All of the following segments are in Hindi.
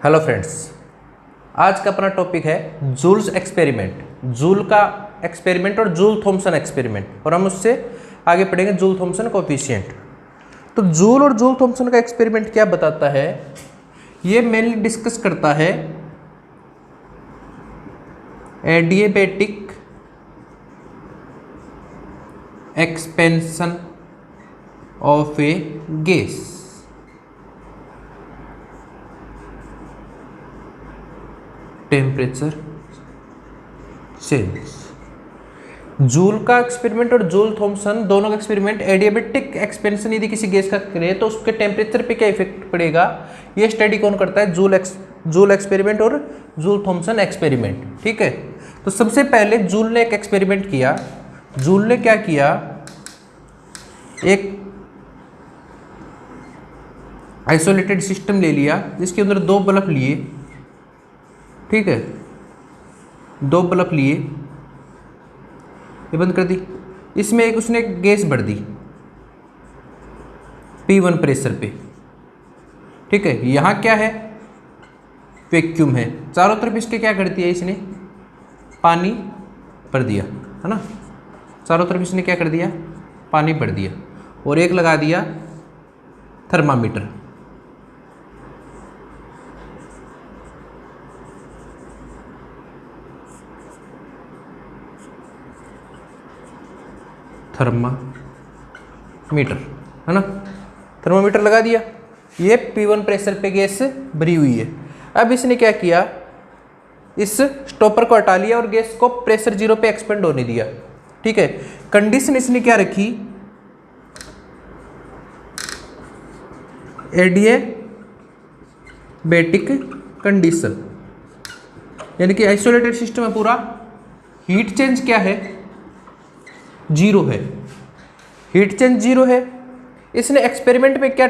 हेलो फ्रेंड्स, आज का अपना टॉपिक है जूल्स एक्सपेरिमेंट। जूल का एक्सपेरिमेंट और जूल थॉमसन एक्सपेरिमेंट, और हम उससे आगे पढ़ेंगे जूल थॉमसन कोएफिशिएंट। तो जूल और जूल थॉमसन का एक्सपेरिमेंट क्या बताता है, ये मेनली डिस्कस करता है adiabatic expansion of a gas. Temperature change. Joule का एक्सपेरिमेंट और जूल थॉमसन दोनों का एक्सपेरिमेंट एडियाबेटिक एक्सपेंशन यदि किसी गैस का करें तो उसके टेम्परेचर पे क्या इफेक्ट पड़ेगा, ये स्टडी कौन करता है, जूल एक्सपेरिमेंट और जूल थॉमसन एक्सपेरिमेंट। ठीक है, तो सबसे पहले जूल ने एक एक्सपेरिमेंट किया। जूल ने क्या किया, एक आइसोलेटेड सिस्टम ले लिया जिसके अंदर दो बल्ब लिए। ठीक है, दो बल्ब लिए, ये बंद कर दी। इसमें एक उसने गैस भर दी P1 प्रेशर पे। ठीक है, यहाँ क्या है, वैक्यूम है। चारों तरफ इसके क्या कर दिया, इसने पानी भर दिया, है ना। चारों तरफ इसने क्या कर दिया, पानी भर दिया, और एक लगा दिया थर्मामीटर। थर्मामीटर, है ना, थर्मामीटर लगा दिया। ये P1 प्रेशर पे गैस भरी हुई है। अब इसने क्या किया, इस स्टॉपर को हटा लिया और गैस को प्रेशर 0 पे एक्सपेंड होने दिया। ठीक है, कंडीशन इसने क्या रखी, एडिएबेटिक कंडीशन, यानी कि आइसोलेटेड सिस्टम है पूरा। हीट चेंज क्या है, 0 है। हीट चेंज 0 है। इसने एक्सपेरिमेंट में क्या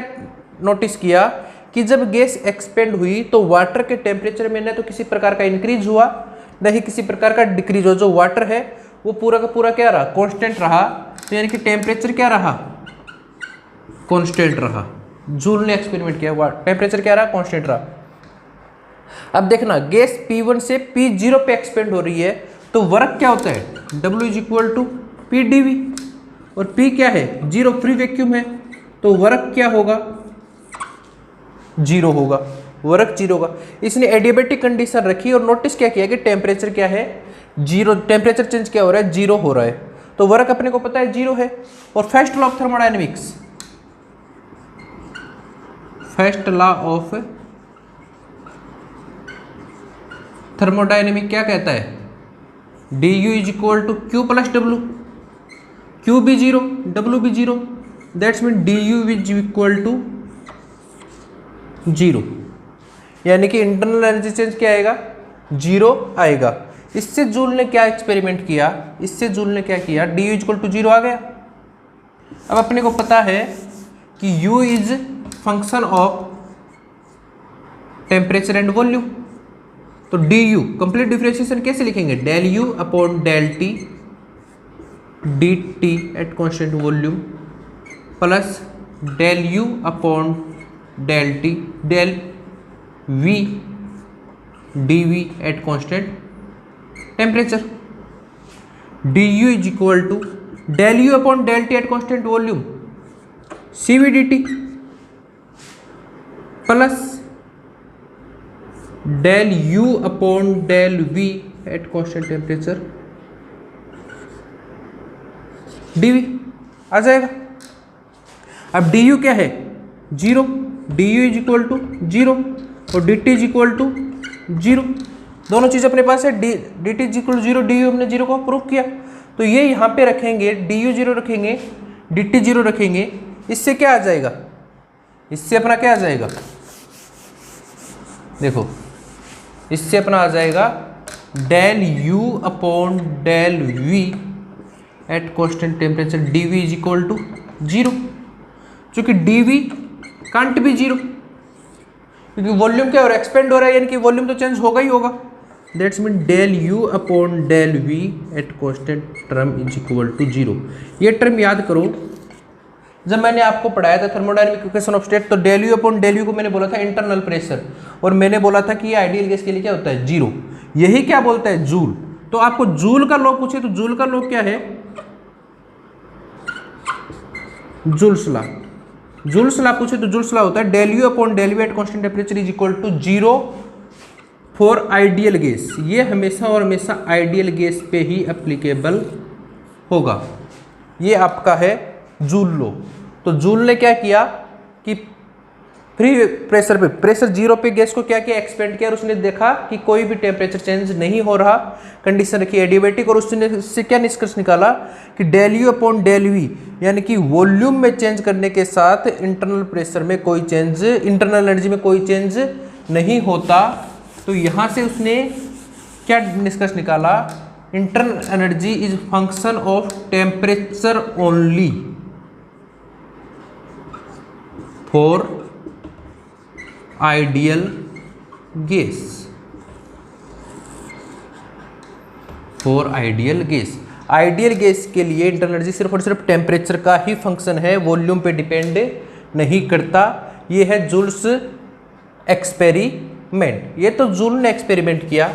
नोटिस किया कि जब गैस एक्सपेंड हुई तो वाटर के टेम्परेचर में न तो किसी प्रकार का इंक्रीज हुआ, न ही किसी प्रकार का डिक्रीज हुआ। जो वाटर है वो पूरा का पूरा क्या रहा, कांस्टेंट रहा। तो यानी कि टेम्परेचर क्या रहा, कांस्टेंट रहा। जूल ने एक्सपेरिमेंट किया, टेम्परेचर क्या रहा, कांस्टेंट रहा। अब देखना, गैस P1 से P0 पे एक्सपेंड हो रही है तो वर्क क्या होता है, W is equal to PdV, और P क्या है, 0, फ्री वैक्यूम है, तो वर्क क्या होगा, 0 होगा, वर्क 0 होगा। इसने एडियाबेटिक कंडीशन रखी और नोटिस क्या किया कि टेम्परेचर क्या है, 0, टेम्परेचर चेंज क्या हो रहा है, 0 हो रहा है, तो वर्क अपने को पता है 0 है। और first law of thermodynamics, first law of thermodynamic क्या कहता है, du is equal to Q plus W, Q भी 0, W भी 0, that's mean du is equal to 0, यानी कि इंटरनल एनर्जी चेंज क्या आएगा, 0 आएगा। इससे जूल ने क्या एक्सपेरिमेंट किया, इससे जूल ने क्या किया, du इज इक्वल टू 0 आ गया। अब अपने को पता है कि u is function of temperature and volume, तो du कंप्लीट डिफरेंशिएशन कैसे लिखेंगे, del u upon del t dt at constant volume plus del u upon del t del v dv at constant temperature. du is equal to del u upon del t at constant volume cv dt plus del u upon del v at constant temperature dv आ जाएगा। अब du क्या है, 0, du इज इक्वल टू 0 और dt इज इक्वल टू 0, दोनों चीज़ अपने पास है। dt is equal to 0, du हमने 0 को प्रूव किया, तो ये यहाँ पे रखेंगे, du 0 रखेंगे, dt 0 रखेंगे। इससे क्या आ जाएगा, इससे अपना क्या आ जाएगा, देखो, इससे अपना आ जाएगा del u upon del v at constant temperature dv is equal to 0, चूंकि dv कांट भी 0, क्योंकि वॉल्यूम क्या हो रहा है, एक्सपेंड हो रहा है, यानी कि वॉल्यूम तो चेंज होगा ही होगा। That's mean del u upon del v at constant term is equal to 0। ये टर्म याद करो, जब मैंने आपको पढ़ाया था थर्मोडायनामिक इक्वेशन ऑफ स्टेट, तो del U upon del U को मैंने बोला था इंटरनल प्रेशर, और मैंने बोला था कि ये आइडियल गैस के लिए क्या होता है, जीरो। यही क्या बोलता है, जूल। तो आपको जूल का लॉ पूछे तो जूल का लॉ क्या है, जूल्स लॉ। जूल्स लॉ पूछे तो जूल्स लॉ होता है del U upon del V at constant temperature is equal to zero for ideal gas. ये हमेशा और हमेशा आइडियल गैस पे ही एप्लीकेबल होगा। ये आपका है जूल लॉ। तो जूल ने क्या किया कि फ्री प्रेशर पे, प्रेशर जीरो पे गैस को क्या किया, एक्सपेंड किया, और उसने देखा कि कोई भी टेम्परेचर चेंज नहीं हो रहा, कंडीशन रखी एडियाबेटिक, और उसने इससे क्या निष्कर्ष निकाला कि del U upon del V यानी कि वॉल्यूम में चेंज करने के साथ इंटरनल प्रेशर में कोई चेंज, इंटरनल एनर्जी में कोई चेंज नहीं होता। तो यहाँ से उसने क्या निष्कर्ष निकाला, internal energy is function of temperature only for ideal gas, for ideal gas. Ideal gas के लिए इंटरनल एनर्जी सिर्फ और सिर्फ टेम्परेचर का ही फंक्शन है, वॉल्यूम पे डिपेंड नहीं करता। ये है जूल्स एक्सपेरिमेंट। ये तो जूल ने एक्सपेरिमेंट किया।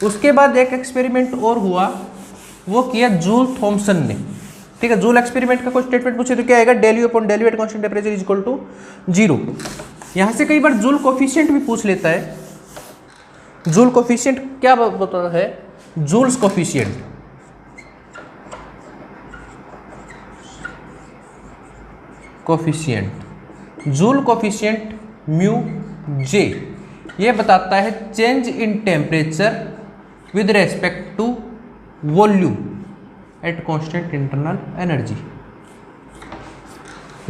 उसके बाद एक एक्सपेरिमेंट और हुआ, वो किया जूल थॉमसन ने। ठीक है, जूल एक्सपेरिमेंट का कोई स्टेटमेंट पूछे तो क्या आएगा, del U upon del V at constant temperature is equal to zero. यहां से कई बार जूल कोफिशिएंट भी पूछ लेता है। जूल कोफिशिएंट क्या बताता है, Joule's coefficient, coefficient Joule coefficient mu J, ये बताता है change in temperature with respect to volume at constant internal energy.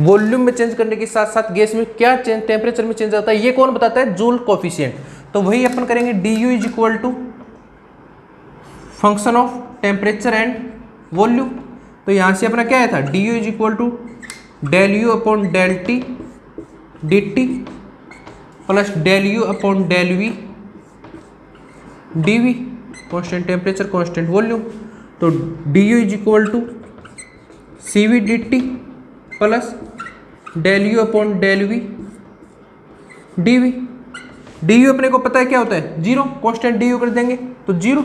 Volume में चेंज करने के साथ साथ गैस में क्या चेंज, टेम्परेचर में चेंज आता है, ये कौन बताता है, जूल कोफिशिएंट। तो वही अपन करेंगे, D U is equal to function of temperature and volume. तो यहां से अपना क्या आया था, D U is equal to del U upon del T D T plus del U upon del V D V, constant temperature constant volume. तो D U is equal to C V D T plus del U upon del V D V. D U अपने को पता है क्या होता है, जीरो, कॉन्स्टेंट डी यू कर देंगे तो जीरो।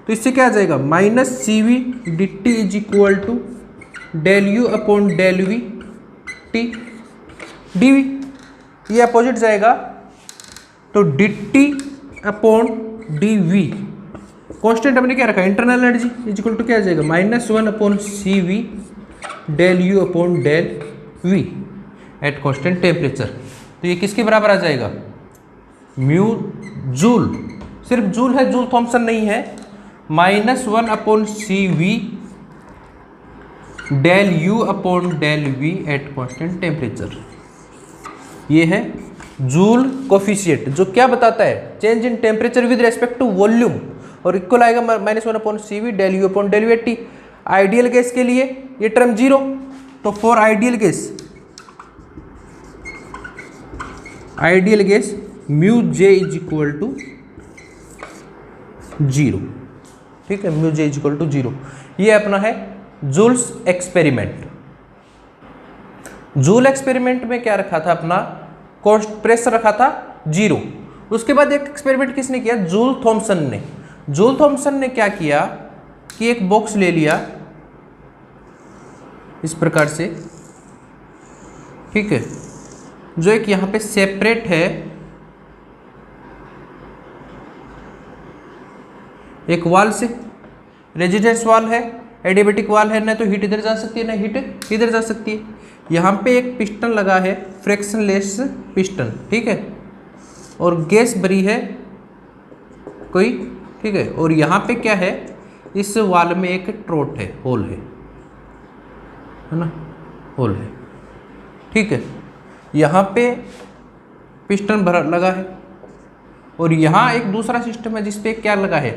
तो इससे क्या आ जाएगा, minus C V D T is equal to del U upon del V T D V. ये अपोजिट जाएगा तो D T upon D V, constant हमने क्या रखा, internal energy is equal to क्या आ जाएगा, minus one upon C V del U upon del V at constant temperature. तो ये किसके बराबर आ जाएगा, म्यू जूल, सिर्फ जूल है, जूल थॉमसन नहीं है, minus one upon C V del U upon del V at constant temperature. ये है जूल कोफिशिएंट, जो क्या बताता है, change in temperature with respect to volume, और इक्वल आएगा minus one upon C V del U upon del V T. Ideal gas के लिए ये टर्म जीरो, तो for ideal gas mu J is equal to zero. ठीक है, mu J is equal to zero. ये अपना है जूल्स एक्सपेरिमेंट। जूल एक्सपेरिमेंट में क्या रखा था अपना, प्रेशर रखा था जीरो। उसके बाद एक एक्सपेरिमेंट किसने किया, जूल थॉमसन ने। जूल थॉमसन ने क्या किया कि एक बॉक्स ले लिया इस प्रकार से, ठीक है, जो एक यहां पे सेपरेट है, एक वाल से, रेजिडेंस वाल है, एडियाबेटिक वाल है, ना तो हीट इधर जा सकती है ना हीट इधर जा सकती है। यहाँ पे एक पिस्टन लगा है, फ्रैक्शनलेस पिस्टन, ठीक है, और गैस भरी है कोई, ठीक है, और यहाँ पे क्या है, इस वाल में एक ट्रोट है, होल है ना, होल है, ठीक है। यहाँ पे पिस्टन भरा लगा है, और यहाँ एक दूसरा सिस्टम है जिसपे क्या लगा है,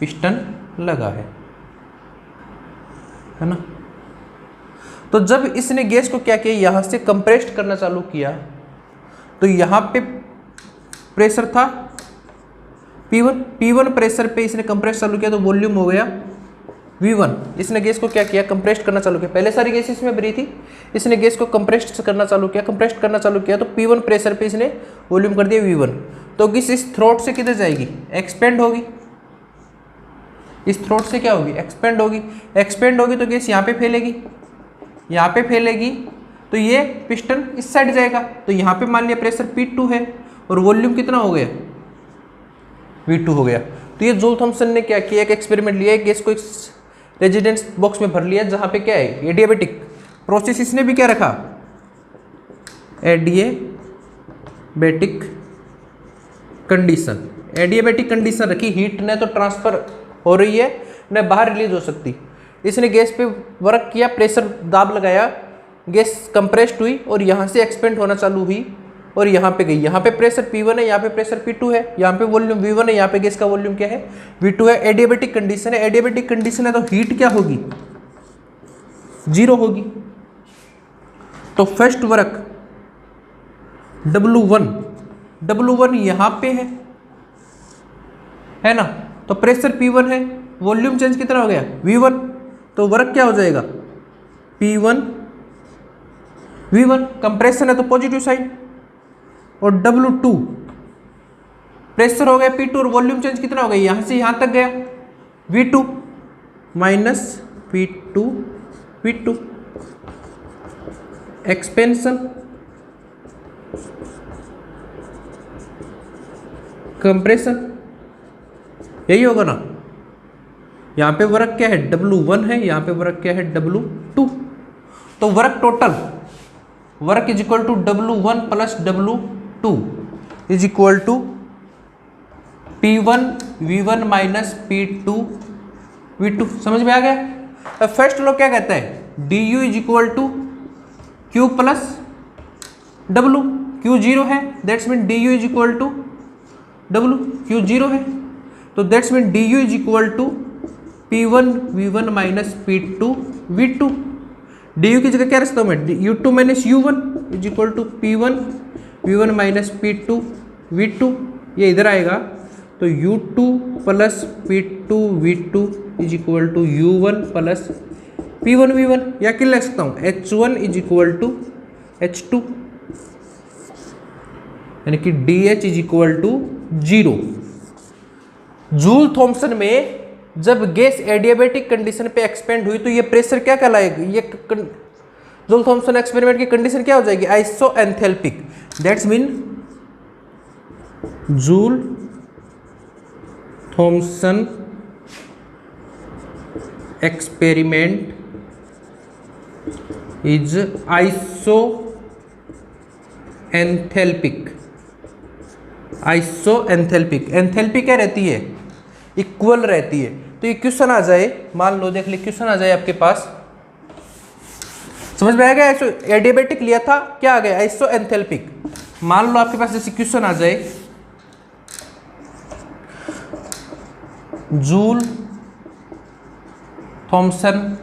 पिस्टन लगा है ना। तो जब इसने गैस को क्या किया, यहाँ से कंप्रेस्ड करना चालू किया, तो यहाँ पे प्रेशर था P1 प्रेशर पे इसने कंप्रेस चालू किया तो वॉल्यूम हो गया V1, इसने गैस को क्या किया, कंप्रेस्ड करना चालू किया। पहले सारी गैस इसमें भरी थी, इसने गैस को कंप्रेस्ड करना चालू किया, कंप्रेस्ड करना चालू किया तो P1 प्रेशर पे इसने वॉल्यूम कर दिया V1। तो गैस इस थ्रोट से किधर जाएगी, एक्सपेंड होगी। इस थ्रोट से क्या होगी, एक्सपेंड होगी। एक्सपेंड होगी तो गैस यहाँ पे फैलेगी, यहाँ पे फैलेगी तो ये पिस्टन इस साइड जाएगा। तो यहाँ पे मान लिया प्रेशर P2 है और वॉल्यूम कितना हो गया, V2 हो गया। तो ये जूल थॉम्सन ने क्या किया, एक एक्सपेरिमेंट लिया, गैस को एक रेजिडेंस बॉक्स में भर लिया जहाँ पे क्या है, एडियाबेटिक प्रोसेस इसने भी क्या रखा, एडियाबेटिक कंडीशन। एडियाबेटिक कंडीशन रखी, हीट न तो ट्रांसफर हो रही है न बाहर रिलीज हो सकती। इसने गैस पे वर्क किया, प्रेशर दाब लगाया, गैस कंप्रेस्ड हुई और यहाँ से एक्सपेंड होना चालू हुई और यहाँ पे गई। यहाँ पे प्रेशर P1 है, यहाँ पे प्रेशर P2 है, यहाँ पे वॉल्यूम V1 है, यहाँ पे गैस का वॉल्यूम क्या है, V2 है। एडियाबेटिक कंडीशन है, एडियाबेटिक कंडीशन है तो हीट क्या होगी, 0 होगी। तो फर्स्ट वर्क W1 यहाँ पे है ना, तो प्रेशर P1 है, वॉल्यूम चेंज कितना हो गया, V1। तो वर्क क्या हो जाएगा, P1 V1, कंप्रेशन है तो पॉजिटिव साइन। और W2 प्रेशर हो गया P2 और वॉल्यूम चेंज कितना हो गया, यहां से यहां तक गया, V2 minus P2 V2। Expansion, compression, यही होगा ना। यहां पे वर्क क्या है, W1 है, यहां पे वर्क क्या है, W2। तो work total, work is equal to W1 plus W2 is equal to P1 V1 minus P2 V2। समझ में आ गया। अब फर्स्ट लॉ क्या कहता है, du is equal to Q plus W। Q 0 है, that's mean du is equal to W। Q 0 है तो that's mean du is equal to P1 V1 minus P2 V2। du की जगह क्या रखता हूँ मैं, U2 minus U1 is equal to P1 V1 minus P2 V2। ये इधर आएगा तो U2 plus P2 V2 is equal to U1 plus P1 V1। या क्या लिख सकता हूँ, H1 is equal to H2, यानी कि DH is equal to 0। Joule Thomson में जब गैस एडियाबेटिक कंडीशन पे एक्सपेंड हुई तो ये प्रेशर क्या कहलाएगी, ये जूल थॉम्सन एक्सपेरिमेंट की कंडीशन क्या हो जाएगी, isoenthalpic. That's mean Joule Thomson experiment is isoenthalpic. Isoenthalpic, enthalpy क्या रहती है, इक्वल रहती है। तो ये क्वेश्चन आ जाए, मान लो देख ले, क्वेश्चन आ जाए आपके पास, समझ में आ गया। एडियाबेटिक लिया था, क्या आ गया, आइसोएंथैल्पिक। मान लो आपके पास जैसे क्वेश्चन आ जाए, जूल थॉम्सन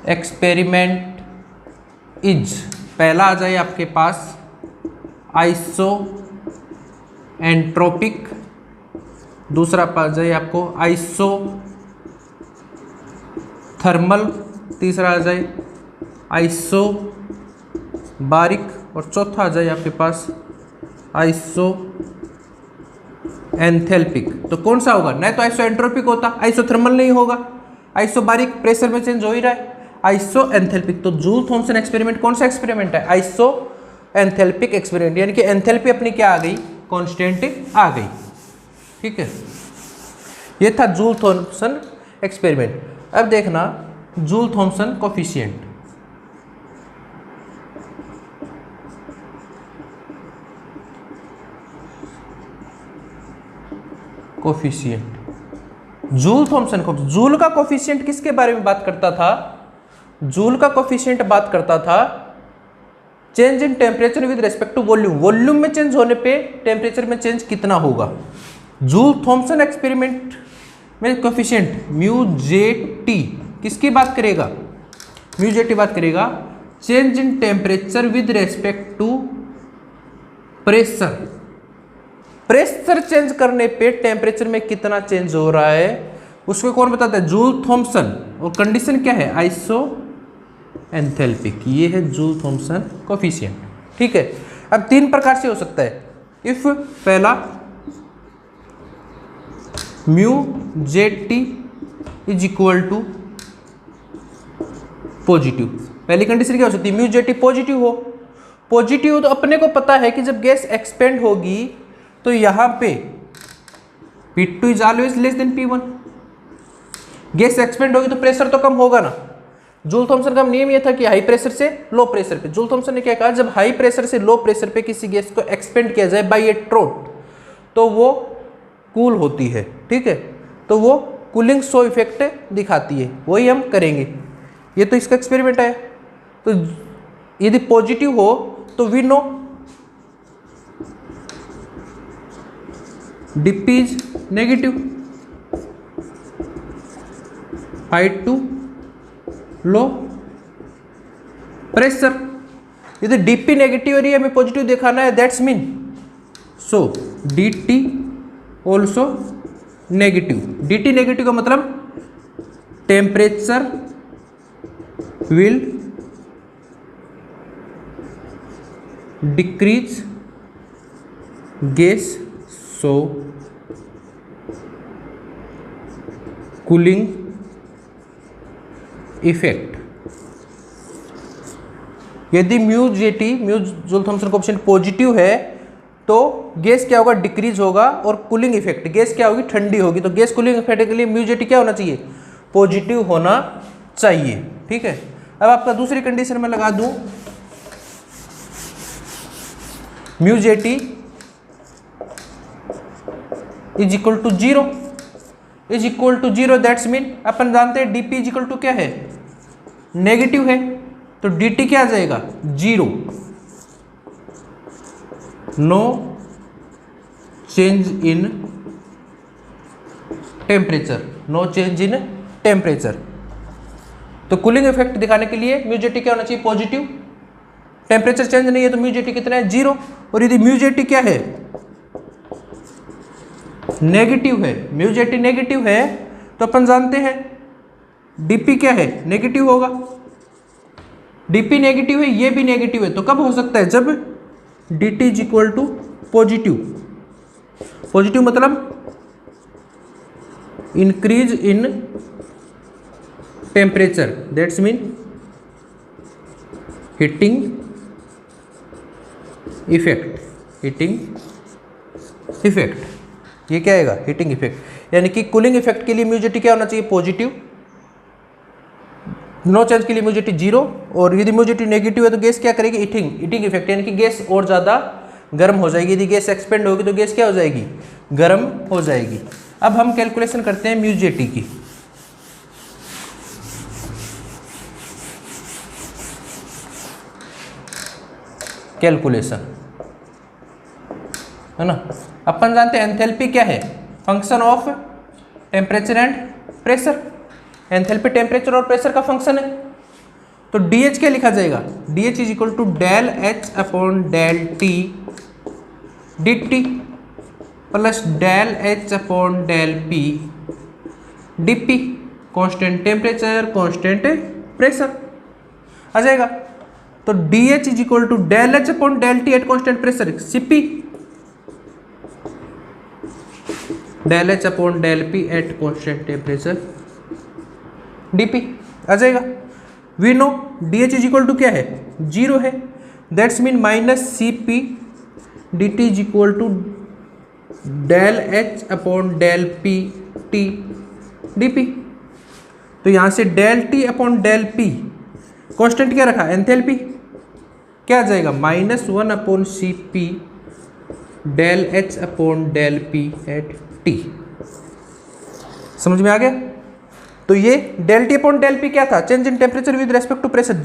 एक्सपेरिमेंट इज, पहला आ जाए आपके पास आइसोएंट्रोपिक, दूसरा आ जाए आपको आइसोथर्मल, तीसरा आ जाए आइसोबारिक और चौथा आ जाए आपके पास आइसोएंथैल्पिक। तो कौन सा होगा, नहीं तो आइसोएंट्रोपिक होता, आइसोथर्मल नहीं होगा, आइसोबारिक प्रेशर में चेंज हो ही रहा है, आइसोएंथैल्पिक। तो जूल थॉम्सन एक्सपेरिमेंट कौन सा एक्सपेरिमेंट है, आइसोएंथैल्पिक एक्सपेरिमेंट, यानी कि एंथैल्पी अपनी क्या आ गई, कांस्टेंट आ गई। ठीक है, ये था जूल थॉम्सन एक्सपेरिमेंट। अब देखना Joule Thomson coefficient. Coefficient, Joule Thomson को, जूल का कोफिशिएंट किसके बारे में बात करता था, जूल का कोफिशिएंट बात करता था change in temperature with respect to volume, volume में चेंज होने पे टेम्परेचर में चेंज कितना होगा। जूल थॉम्सन एक्सपेरिमेंट में कोफिशिएंट म्यू जे टी किसकी बात करेगा, म्यू जे टी बात करेगा change in temperature with respect to pressure. Pressure change करने पे टेम्परेचर में कितना चेंज हो रहा है, उसको कौन बताता है? Joule Thompson. और कंडीशन क्या है? आइसो एंथैल्पिक। ये है जूल थॉम्सन कोफिशिएंट। ठीक है, अब 3 प्रकार से हो सकता है। इफ पहला mu J T is equal to positive. पहली कंडीशन क्या हो सकती है? म्यू जे टी पॉजिटिव हो। पॉजिटिव तो अपने को पता है कि जब गैस एक्सपेंड होगी तो यहां पे P2 is always less than P1। Gas expand होगी तो प्रेशर तो कम होगा ना। जूल थॉम्सन का नियम यह था कि हाई प्रेशर से लो प्रेशर पे। जूल थॉम्सन ने क्या कहा? जब हाई प्रेशर से लो प्रेशर पे किसी गैस को एक्सपेंड किया जाए बाय ए ट्रोट तो वो कूल होती है। ठीक है, तो वो कूलिंग शो इफेक्ट दिखाती है। वही हम करेंगे। ये तो इसका एक्सपेरिमेंट है। तो यदि पॉजिटिव हो तो we know DP is negative, high to low pressure. यदि डीपी नेगेटिव और हमें पॉजिटिव दिखाना है, that's mean so dt also negative. dt negative का मतलब temperature will decrease gas so cooling effect. यदि mu J T, mu Joule Thomson coefficient positive है तो गैस क्या होगा? डिक्रीज होगा। और कूलिंग इफेक्ट, गैस क्या होगी? ठंडी होगी। तो गैस कूलिंग इफेक्ट के लिए म्यू जे टी क्या होना चाहिए? पॉजिटिव होना चाहिए। ठीक है, अब आपका दूसरी कंडीशन में लगा दूं, mu J T is equal to 0, is equal to 0। That's mean अपन जानते हैं डीपी इज इक्वल टू क्या है? नेगेटिव है। तो dt क्या आ जाएगा? 0। No change in temperature, no change in temperature. तो कूलिंग इफेक्ट दिखाने के लिए म्यू जे टी क्या होना चाहिए? पॉजिटिव। टेम्परेचर चेंज नहीं है तो म्यू जे टी कितना है? 0। और यदि म्यू जे टी क्या है? नेगेटिव है। म्यू जे टी नेगेटिव है तो अपन जानते हैं डीपी क्या है? नेगेटिव होगा। डीपी नेगेटिव है, ये भी नेगेटिव है। तो कब हो सकता है? जब dt is equal to positive. Positive मतलब increase in temperature, that's mean heating effect. Heating effect, ये क्या आएगा? Heating effect. यानी कि कूलिंग इफेक्ट के लिए म्यू जे टी क्या होना चाहिए? पॉजिटिव। नो चार्ज के लिए म्यू जे टी 0। और यदि म्यू जे टी नेगेटिव है तो गैस क्या करेगी? हीटिंग इफेक्ट, यानी कि गैस और ज़्यादा गर्म हो जाएगी। यदि गैस एक्सपेंड होगी तो गैस क्या हो जाएगी? गर्म हो जाएगी। अब हम कैलकुलेशन करते हैं म्यू जे टी की। कैलकुलेशन है ना। अपन जानते हैं एंथैल्पी क्या है? Function of temperature and pressure. Enthalpy temperature और प्रेशर का फंक्शन है। तो DH क्या लिखा जाएगा? DH is equal to del H upon del T dt plus del H upon del P dP। Constant temperature, constant pressure आ जाएगा। तो DH is equal to del H upon del T at constant pressure CP, del H upon del P at constant temperature dP आ जाएगा। We know DH is equal to क्या है? 0 है। That's mean minus CP dt is equal to del H upon del P T dP। तो यहां से del T upon del P constant क्या रखा? एंथैल्पी। क्या आ जाएगा? -1 upon CP del H upon del P at T। समझ में आ गया? तो ये del T upon del P क्या था? Change in temperature with respect to pressure,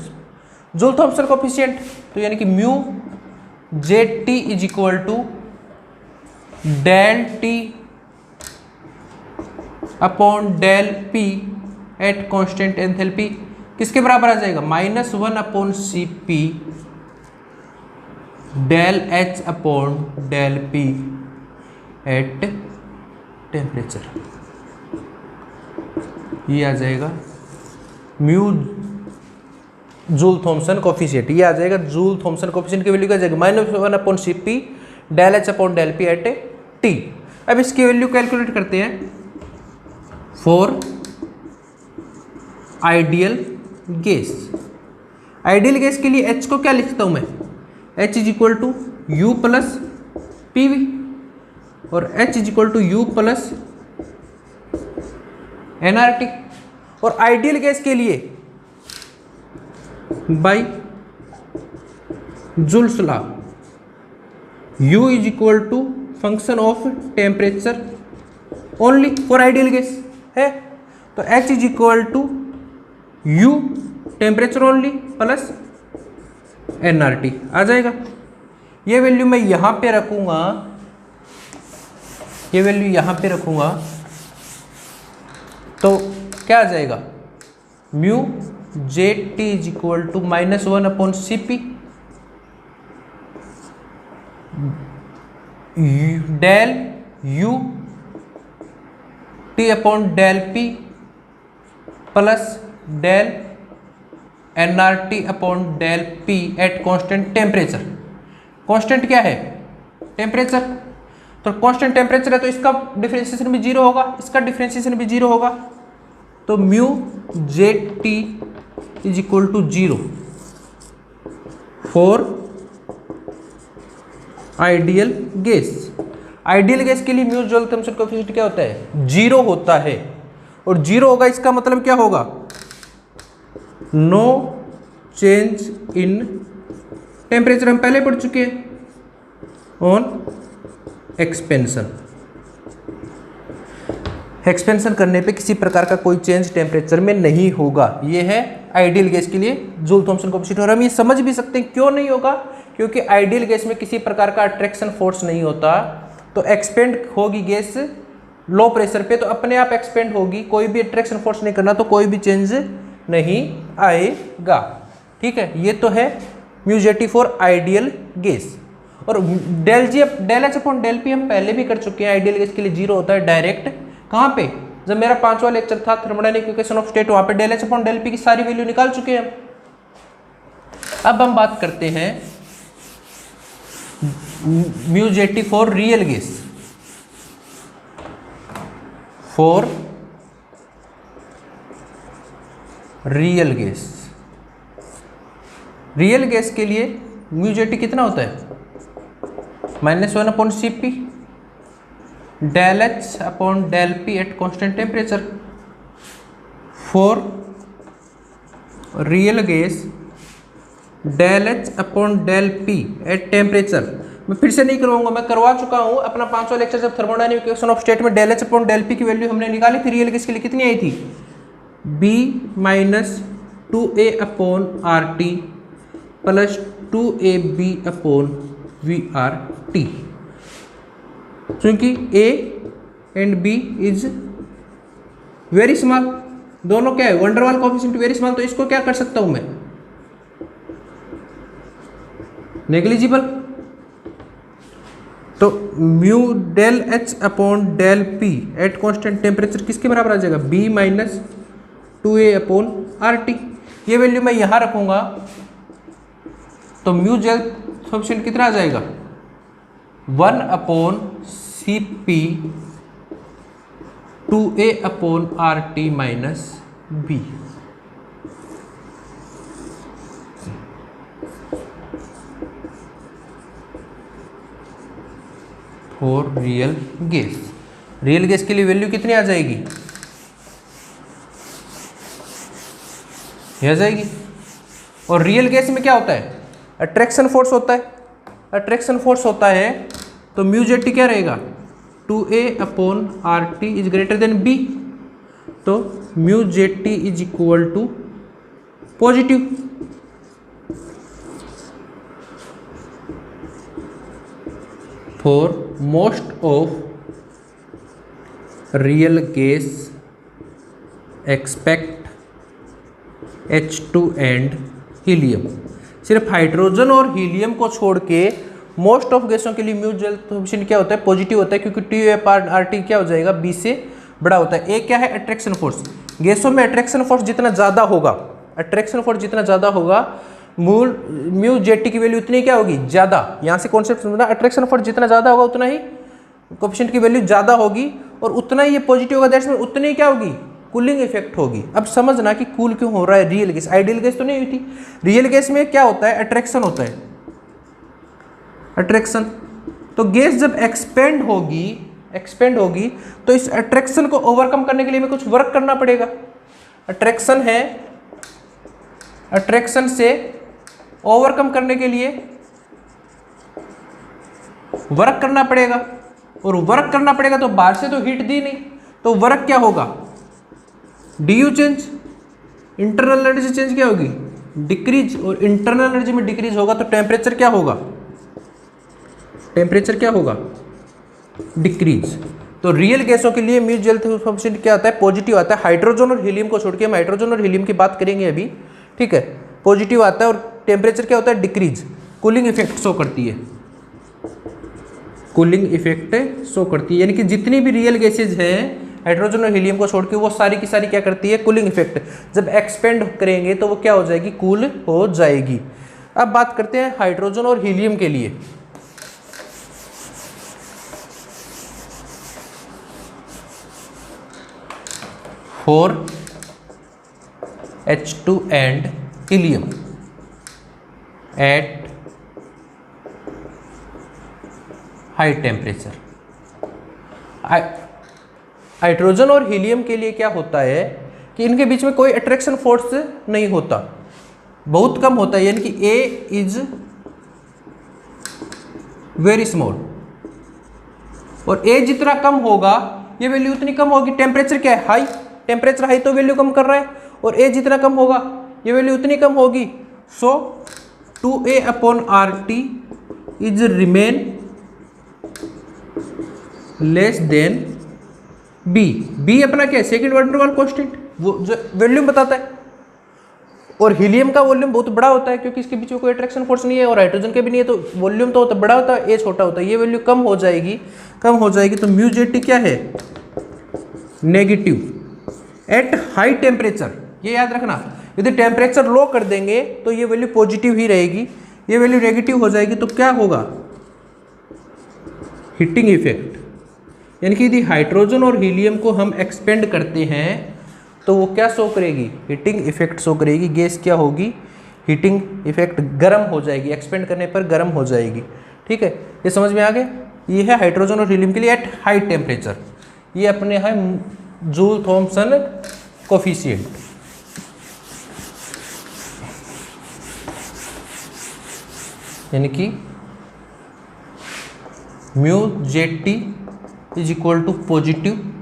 Joule Thomson coefficient. तो यानी कि mu J T is equal to del T upon del P at constant enthalpy किसके बराबर आ जाएगा? -1 upon CP del H upon del P at temperature. ये आ जाएगा म्यू जूल थॉमसन कोफिशिएंट, ये आ जाएगा जूल थॉमसन कोफिशिएंट की वैल्यू क्या आ जाएगी -1/Cp del H upon del P at T. अब इसकी वैल्यू कैलकुलेट करते हैं for ideal gas. Ideal gas के लिए H को क्या लिखता हूं मैं, H is equal to U plus P V और H is equal to U plus NRT. और आइडियल गैस के लिए by Joule's law U is equal to function of temperature only for ideal gas है, तो H is equal to U temperature only plus NRT आ जाएगा। ये वैल्यू मैं यहां पे रखूंगा, ये वैल्यू यहां पे रखूंगा तो क्या आ जाएगा mu J T is equal to -1/Cp del U T upon del P plus del NRT upon del P at constant temperature. Constant क्या है, टेम्परेचर, तो कांस्टेंट टेम्परेचर है तो इसका डिफरेंशिएशन भी जीरो होगा, इसका डिफरेंशिएशन भी जीरो होगा, तो mu J T is equal to 0 for ideal gas. Ideal gas के लिए म्यू जूल थॉमसन कोएफिशिएंट क्या होता है, 0 होता है, और 0 होगा इसका मतलब क्या होगा, नो चेंज इन टेम्परेचर, हम पहले पढ़ चुके हैं ऑन एक्सपेंशन। एक्सपेंशन करने पे किसी प्रकार का कोई चेंज टेम्परेचर में नहीं होगा, ये है आइडियल गैस के लिए जूल थॉमसन कोएफिशिएंट। और हम ये समझ भी सकते हैं क्यों नहीं होगा, क्योंकि आइडियल गैस में किसी प्रकार का अट्रैक्शन फोर्स नहीं होता, तो एक्सपेंड होगी गैस लो प्रेशर पे तो अपने आप एक्सपेंड होगी, कोई भी अट्रैक्शन फोर्स नहीं करना तो कोई भी चेंज नहीं आएगा। ठीक है, ये तो है mu J T for ideal gas. और del G del H upon del P हम पहले भी कर चुके हैं, आइडियल गैस के लिए 0 होता है डायरेक्ट। कहाँ पे, जब मेरा 5वां लेक्चर था थर्मोडायनामिक इक्वेशन ऑफ स्टेट, वहां पे del H upon del P की सारी वैल्यू निकाल चुके हैं। अब हम बात करते हैं mu J T for real gas. For real gas, real gas के लिए म्यू जे टी कितना होता है, -1/Cp del H upon del P at constant temperature. For real gas del H upon del P at temperature, मैं फिर से नहीं करवाऊंगा, मैं करवा चुका हूं अपना 5वां लेक्चर, जब थर्मोडायनामिक इक्वेशन ऑफ स्टेट में del H upon del P की वैल्यू हमने निकाली थी रियल गैस के लिए, कितनी आई थी, B-2A upon R T plus 2AB upon VRT, क्योंकि A and B is very small, दोनों क्या है वंडरवाल कोएफिशिएंट वेरी स्मॉल, तो इसको क्या कर सकता हूं मैं, नेग्लिजिबल। तो mu del H upon del P at constant temperature किसके बराबर आ जाएगा, B-2A अपॉन RT। ये वैल्यू मैं यहां रखूंगा तो म्यू जेल कोएफिशिएंट कितना आ जाएगा, 1/Cp 2A upon RT minus B। For real gas, real gas के लिए वैल्यू कितनी आ जाएगी, ये आ जाएगी। और रियल गैस में क्या होता है, अट्रैक्शन फोर्स होता है, अट्रैक्शन फोर्स होता है तो म्यू जेड टी क्या रहेगा, 2A upon RT is greater than B, तो mu Z T is equal to positive. For most of real gas expect H2 and helium, सिर्फ हाइड्रोजन और हीलियम को छोड़ के मोस्ट ऑफ गैसों के लिए म्यू जेल कोएफिशिएंट क्या होता है, पॉजिटिव होता है, क्योंकि 2A अपॉन RT क्या हो जाएगा, B से बड़ा होता है। एक क्या है अट्रैक्शन फोर्स, गैसों में अट्रैक्शन फोर्स जितना ज़्यादा होगा, अट्रैक्शन फोर्स जितना ज़्यादा होगा, म्यू जेटी की वैल्यू उतनी क्या होगी, ज़्यादा। यहाँ से कॉन्सेप्ट समझना, अट्रैक्शन फोर्स जितना ज़्यादा होगा उतना ही कोएफिशिएंट की वैल्यू ज़्यादा होगी, और उतना ही ये पॉजिटिव होगा, दैट्स मीन उतनी क्या होगी, कूलिंग इफेक्ट होगी। अब समझना कि कूल क्यों हो रहा है रियल गैस, आइडियल गैस तो नहीं हुई थी। रियल गैस में क्या होता है, अट्रैक्शन होता है, अट्रैक्शन। तो गैस जब एक्सपेंड होगी तो इस अट्रैक्शन को ओवरकम करने के लिए हमें कुछ वर्क करना पड़ेगा। अट्रैक्शन है, अट्रैक्शन से ओवरकम करने के लिए वर्क करना पड़ेगा, और वर्क करना पड़ेगा तो बाहर से तो हीट दी नहीं, तो वर्क क्या होगा, D change, internal energy change क्या होगी, डिक्रीज, और इंटरनल एनर्जी में डिक्रीज होगा तो टेम्परेचर क्या होगा, टेम्परेचर क्या होगा, डिक्रीज। तो रियल गैसों के लिए म्यूचुअल कोएफिशिएंट क्या आता है, पॉजिटिव आता है। हाइड्रोजन और हीलियम को छोड़ के हम हाइड्रोजन और हीलियम की बात करेंगे अभी, ठीक है। पॉजिटिव आता है, और टेम्परेचर क्या होता है, डिक्रीज, कूलिंग इफेक्ट शो करती है, कूलिंग इफेक्ट शो करती है। यानी कि जितनी भी रियल गैसेज हैं हाइड्रोजन और हीलियम को छोड़ के, वो सारी की सारी क्या करती है, कूलिंग इफेक्ट। जब एक्सपेंड करेंगे तो वो क्या हो जाएगी, कूल हो जाएगी। अब बात करते हैं हाइड्रोजन और हीलियम के लिए। For H2 and helium at high temperature। Hydrogen और हीलियम के लिए क्या होता है कि इनके बीच में कोई अट्रैक्शन फोर्स नहीं होता, बहुत कम होता है, यानी कि A इज वेरी स्मॉल, और A जितना कम होगा ये वैल्यू उतनी कम होगी। टेम्परेचर क्या है, हाई, टेम्परेचर हाई तो वैल्यू कम कर रहा है, और A जितना कम होगा ये वैल्यू उतनी कम होगी। सो 2A/RT is remain less than B। B अपना क्या है, सेकेंड वंडरवाल कांस्टेंट, वो जो वॉल्यूम बताता है। और हीलियम का वॉल्यूम बहुत बड़ा होता है क्योंकि इसके बीच में कोई अट्रैक्शन फोर्स नहीं है, और हाइड्रोजन के भी नहीं है, तो वॉल्यूम तो बड़ा होता है, A छोटा होता है, ये वैल्यू कम हो जाएगी, कम हो जाएगी। तो म्यू जेटी क्या है, नेगेटिव एट हाई टेम्परेचर। ये याद रखना, यदि टेम्परेचर लो कर देंगे तो ये वैल्यू पॉजिटिव ही रहेगी, ये वैल्यू नेगेटिव हो जाएगी तो क्या होगा, हीटिंग इफेक्ट। यानी कि यदि हाइड्रोजन और हीलियम को हम एक्सपेंड करते हैं तो वो क्या शो करेगी, हीटिंग इफेक्ट शो करेगी। गैस क्या होगी, हीटिंग इफेक्ट, गर्म हो जाएगी, एक्सपेंड करने पर गर्म हो जाएगी। ठीक है, ये समझ में आ गया। ये है हाइड्रोजन और हीलियम के लिए एट हाई टेम्परेचर। ये अपने है जूल थॉम्सन कोफिशिएंट। यानी कि mu JT is equal to positive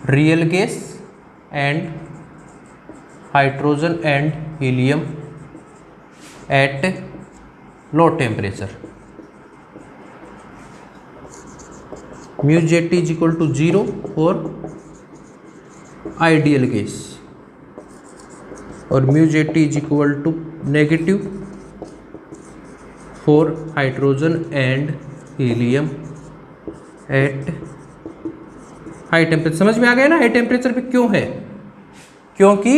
real gas and hydrogen and helium at low temperature. Mu JT is equal to 0 for ideal gas, और mu JT is equal to negative for hydrogen and helium at high temperature. समझ में आ गया ना, हाई टेम्परेचर पे क्यों है, क्योंकि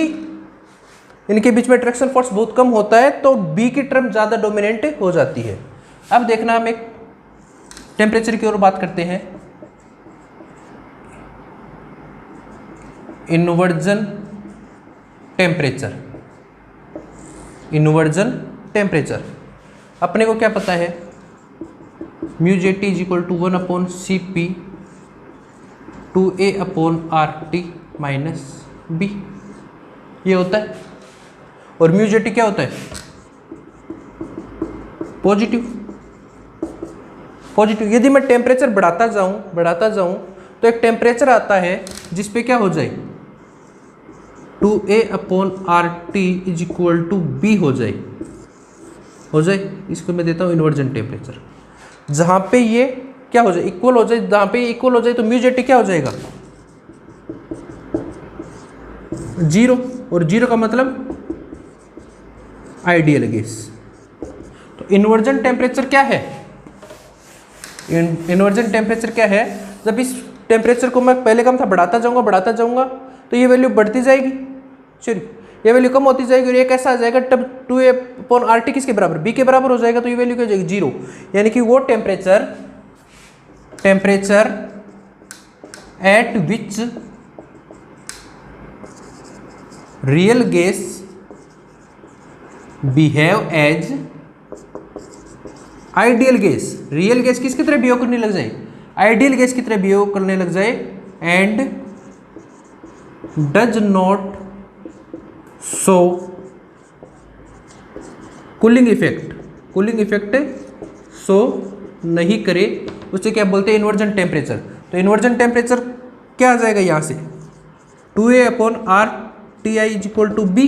इनके बीच में अट्रैक्शन फोर्स बहुत कम होता है, तो बी की टर्म ज़्यादा डोमिनेंट हो जाती है। अब देखना, हम एक टेम्परेचर की ओर बात करते हैं। इन्वर्जन टेम्परेचर, इन्वर्जन टेम्परेचर अपने को क्या पता है, mu JT is equal to 1/CP 2A/RT minus B, ये होता है। और म्यू जेटी क्या होता है, पॉजिटिव, पॉजिटिव। यदि मैं टेम्परेचर बढ़ाता जाऊं तो एक टेम्परेचर आता है जिस पे क्या हो जाए, 2A/RT is equal to B हो जाए। इसको मैं देता हूँ इन्वर्जन टेम्परेचर। जहाँ पे ये क्या हो जाए, इक्वल हो जाए, जहाँ पे इक्वल हो जाए तो म्यू जेटी क्या हो जाएगा, 0, और 0 का मतलब आइडियल गैस। तो इन्वर्जन टेम्परेचर क्या है, इन्वर्जन टेम्परेचर क्या है, जब इस टेम्परेचर को मैं पहले कम था बढ़ाता जाऊंगा तो ये वैल्यू बढ़ती जाएगी, चलिए ये वैल्यू कम होती जाएगी और ये कैसा आ जाएगा, तब 2A/RT किसके बराबर, बी के बराबर हो जाएगा, तो ये वैल्यू क्या हो जाएगी 0। यानी कि वो temperature at which real gas behave as ideal gas, real gas किसकी तरह बिहेव करने लग जाए, आइडियल गैस की तरह बिहेव करने लग जाए, and does not show cooling effect show नहीं करे, उसे क्या बोलते हैं, इन्वर्जन टेम्परेचर। तो इन्वर्जन टेम्परेचर क्या आ जाएगा यहाँ से, 2A/RTI = B।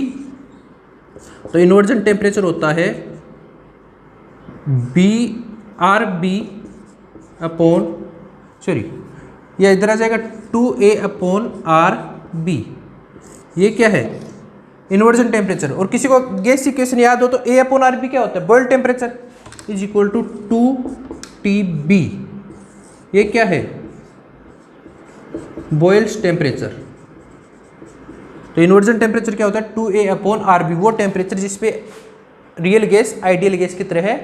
तो इन्वर्जन टेम्परेचर होता है ये इधर आ जाएगा 2A/RB। ये क्या है, इन्वर्जन टेम्परेचर। और किसी को गैस इक्वेशन याद हो तो A/RB क्या होता है, बॉइल्ड टेम्परेचर = 2TB। ये क्या है, बॉइल्ड टेम्परेचर। तो इन्वर्जन टेम्परेचर क्या होता है, 2A/RB, वो टेम्परेचर जिसपे रियल गैस आइडियल गैस की तरह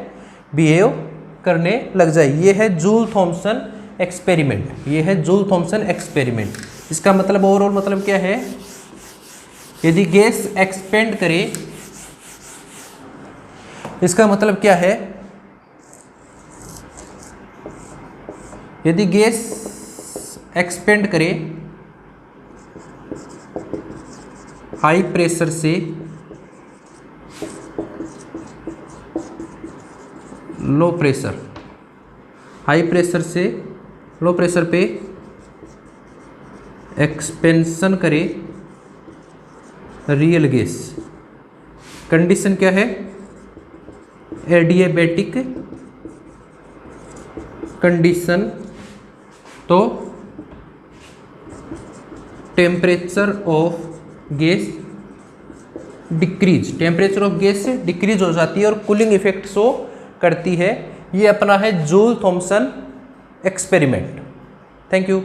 बिहेव करने लग जाए। ये है जूल थॉमसन एक्सपेरिमेंट। इसका मतलब ओवरऑल मतलब क्या है, यदि गैस एक्सपेंड करे, इसका मतलब क्या है, यदि गैस एक्सपेंड करे हाई प्रेशर से लो प्रेशर, हाई प्रेशर से लो प्रेशर पे एक्सपेंशन करे रियल गैस, कंडीशन क्या है, एडियाबैटिक कंडीशन, तो टेम्परेचर ऑफ गैस डिक्रीज हो जाती है और कूलिंग इफेक्ट शो करती है। ये अपना है Joule Thomson experiment. Thank you.